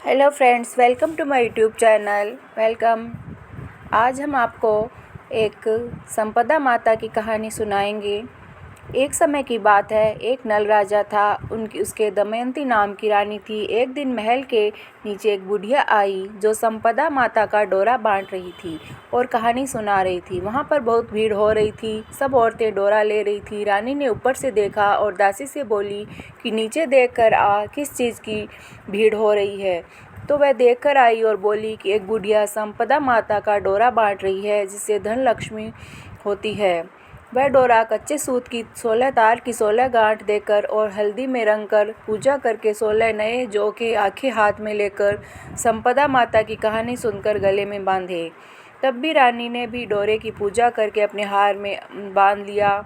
Hello friends, welcome to my YouTube channel. Welcome. आज हम आपको एक संपदा माता की कहानी सुनाएंगे। एक समय की बात है, एक नल राजा था। उसके दमयंती नाम की रानी थी। एक दिन महल के नीचे एक बुढ़िया आई जो संपदा माता का डोरा बांट रही थी और कहानी सुना रही थी। वहाँ पर बहुत भीड़ हो रही थी, सब औरतें डोरा ले रही थी। रानी ने ऊपर से देखा और दासी से बोली कि नीचे देख कर आ, किस चीज़ की भीड़ हो रही है। तो वह देख कर आई और बोली कि एक बुढ़िया संपदा माता का डोरा बांट रही है जिससे धन लक्ष्मी होती है। वह डोरा कच्चे सूत की 16 तार की 16 गांठ देकर और हल्दी में रंग कर पूजा करके 16 नए जौ के आखे हाथ में लेकर संपदा माता की कहानी सुनकर गले में बांधे। तब भी रानी ने भी डोरे की पूजा करके अपने हार में बांध लिया।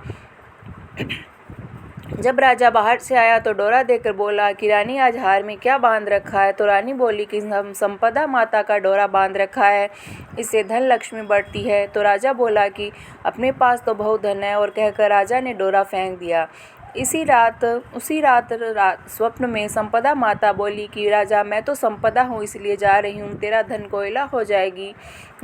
जब राजा बाहर से आया तो डोरा देकर बोला कि रानी, आज हार में क्या बांध रखा है। तो रानी बोली कि हम संपदा माता का डोरा बांध रखा है, इससे धन लक्ष्मी बढ़ती है। तो राजा बोला कि अपने पास तो बहुत धन है, और कहकर राजा ने डोरा फेंक दिया। उसी रात स्वप्न में संपदा माता बोली कि राजा, मैं तो संपदा हूँ, इसलिए जा रही हूँ, तेरा धन कोयला हो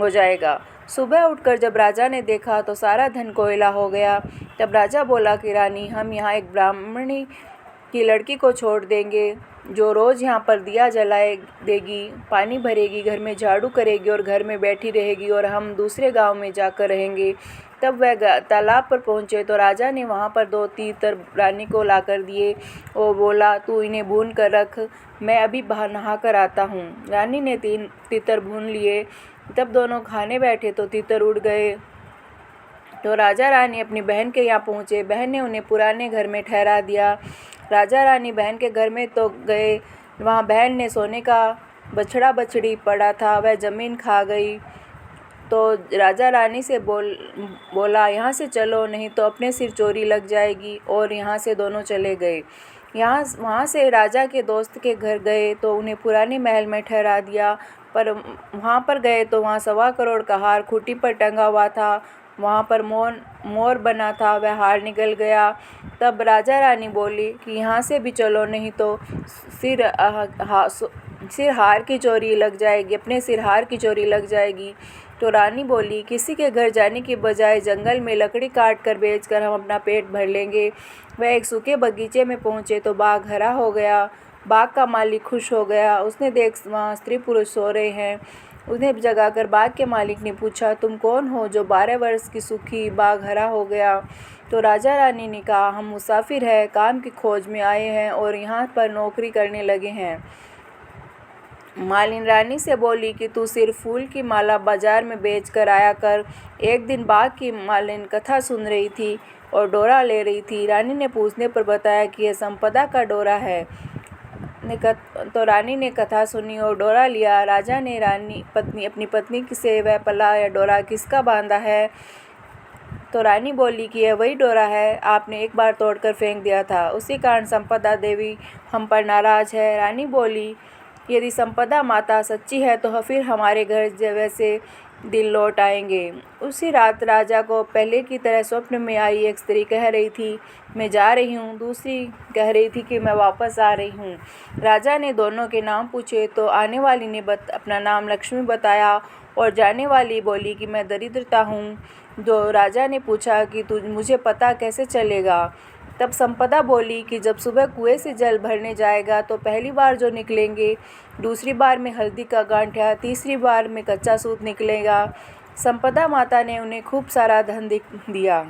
जाएगा। सुबह उठकर जब राजा ने देखा तो सारा धन कोयला हो गया। तब राजा बोला कि रानी, हम यहाँ एक ब्राह्मणी की लड़की को छोड़ देंगे जो रोज़ यहाँ पर दिया जलाए देगी, पानी भरेगी, घर में झाड़ू करेगी और घर में बैठी रहेगी, और हम दूसरे गांव में जाकर रहेंगे। तब वह तालाब पर पहुँचे तो राजा ने वहाँ पर 2 तीतर रानी को लाकर दिए और बोला, तू इन्हें भून कर रख, मैं अभी बाहर नहा कर आता हूँ। रानी ने 3 तीतर भून लिए। तब दोनों खाने बैठे तो तीतर उड़ गए। तो राजा रानी अपनी बहन के यहाँ पहुँचे। बहन ने उन्हें पुराने घर में ठहरा दिया। राजा रानी बहन के घर में तो गए, वहाँ बहन ने सोने का बछड़ा बछड़ी पड़ा था, वह ज़मीन खा गई। तो राजा रानी से बोला, यहाँ से चलो, नहीं तो अपने सिर चोरी लग जाएगी। और यहाँ से दोनों चले गए। वहाँ से राजा के दोस्त के घर गए तो उन्हें पुराने महल में ठहरा दिया। पर वहाँ पर गए तो वहाँ 1.25 करोड़ का हार खूंटी पर टंगा हुआ था। वहाँ पर मोर बना था, वह हार निकल गया। तब राजा रानी बोली कि यहाँ से भी चलो, नहीं तो सिर हार की चोरी लग जाएगी, अपने सिर हार की चोरी लग जाएगी। तो रानी बोली, किसी के घर जाने की बजाय जंगल में लकड़ी काट कर बेचकर हम अपना पेट भर लेंगे। वह एक सूखे बगीचे में पहुँचे तो बाग हरा हो गया। बाग का मालिक खुश हो गया। उसने देख वहाँ स्त्री पुरुष सो रहे हैं। उन्हें जगाकर बाग के मालिक ने पूछा, तुम कौन हो जो 12 वर्ष की सूखी बाग हरा हो गया। तो राजा रानी ने कहा, हम मुसाफिर हैं, काम की खोज में आए हैं और यहाँ पर नौकरी करने लगे हैं। मालिन रानी से बोली कि तू सिर्फ फूल की माला बाजार में बेच कर आया कर। एक दिन बाग की मालिन कथा सुन रही थी और डोरा ले रही थी। रानी ने पूछने पर बताया कि यह संपदा का डोरा है। तो रानी ने कथा सुनी और डोरा लिया। राजा ने अपनी पत्नी से वह पला या डोरा किसका बांधा है। तो रानी बोली कि यह वही डोरा है, आपने एक बार तोड़कर फेंक दिया था, उसी कारण संपदा देवी हम पर नाराज है। रानी बोली, यदि संपदा माता सच्ची है तो फिर हमारे घर वैसे दिन लौट आएंगे। उसी रात राजा को पहले की तरह स्वप्न में आई एक स्त्री कह रही थी, मैं जा रही हूँ। दूसरी कह रही थी कि मैं वापस आ रही हूँ। राजा ने दोनों के नाम पूछे तो आने वाली ने अपना नाम लक्ष्मी बताया और जाने वाली बोली कि मैं दरिद्रता हूँ। जो राजा ने पूछा कि मुझे पता कैसे चलेगा। तब संपदा बोली कि जब सुबह कुएं से जल भरने जाएगा तो पहली बार जो निकलेंगे, दूसरी बार में हल्दी का गांठिया, तीसरी बार में कच्चा सूत निकलेगा। संपदा माता ने उन्हें खूब सारा धन दिया।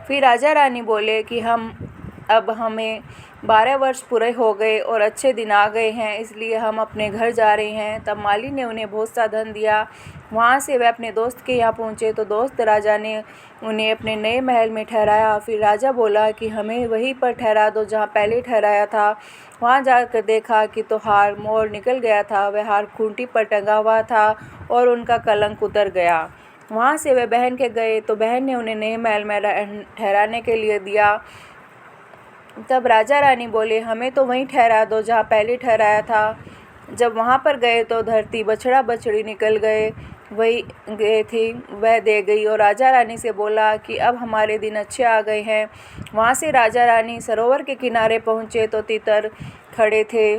फिर राजा रानी बोले कि अब हमें 12 वर्ष पूरे हो गए और अच्छे दिन आ गए हैं, इसलिए हम अपने घर जा रहे हैं। तब माली ने उन्हें बहुत सा धन दिया। वहाँ से वे अपने दोस्त के यहाँ पहुँचे तो दोस्त राजा ने उन्हें अपने नए महल में ठहराया। फिर राजा बोला कि हमें वहीं पर ठहरा दो जहाँ पहले ठहराया था। वहाँ जाकर देखा कि तो हार मोर निकल गया था। वह हार खूंटी पर टंगा हुआ था और उनका कलंक उतर गया। वहाँ से वे बहन के गए तो बहन ने उन्हें नए महल में ठहराने के लिए दिया। तब राजा रानी बोले, हमें तो वहीं ठहरा दो जहाँ पहले ठहराया था। जब वहाँ पर गए तो धरती बछड़ा बछड़ी निकल गए, वही गए थी वह दे गई और राजा रानी से बोला कि अब हमारे दिन अच्छे आ गए हैं। वहाँ से राजा रानी सरोवर के किनारे पहुँचे तो तीतर खड़े थे।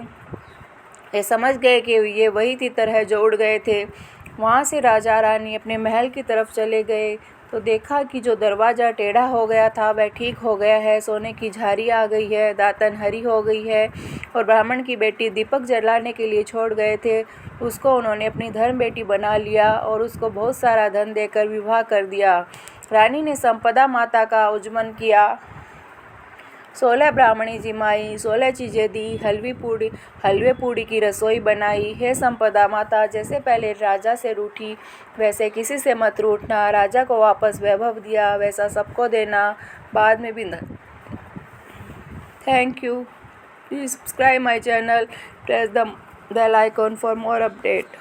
ये समझ गए कि ये वही तितर है जो उड़ गए थे। वहाँ से राजा रानी अपने महल की तरफ चले गए तो देखा कि जो दरवाज़ा टेढ़ा हो गया था वह ठीक हो गया है, सोने की झारी आ गई है, दातन हरी हो गई है। और ब्राह्मण की बेटी दीपक जलाने के लिए छोड़ गए थे, उसको उन्होंने अपनी धर्म बेटी बना लिया और उसको बहुत सारा धन देकर विवाह कर दिया। रानी ने संपदा माता का उज्जमन किया, 16 ब्राह्मणी जिमाई, 16 चीज़ें दी, हलवे पूड़ी की रसोई बनाई। हे संपदा माता, जैसे पहले राजा से रूठी वैसे किसी से मत रूठना, राजा को वापस वैभव दिया वैसा सबको देना, बाद में भी न। Thank you. Please subscribe my channel, press the bell icon for more update.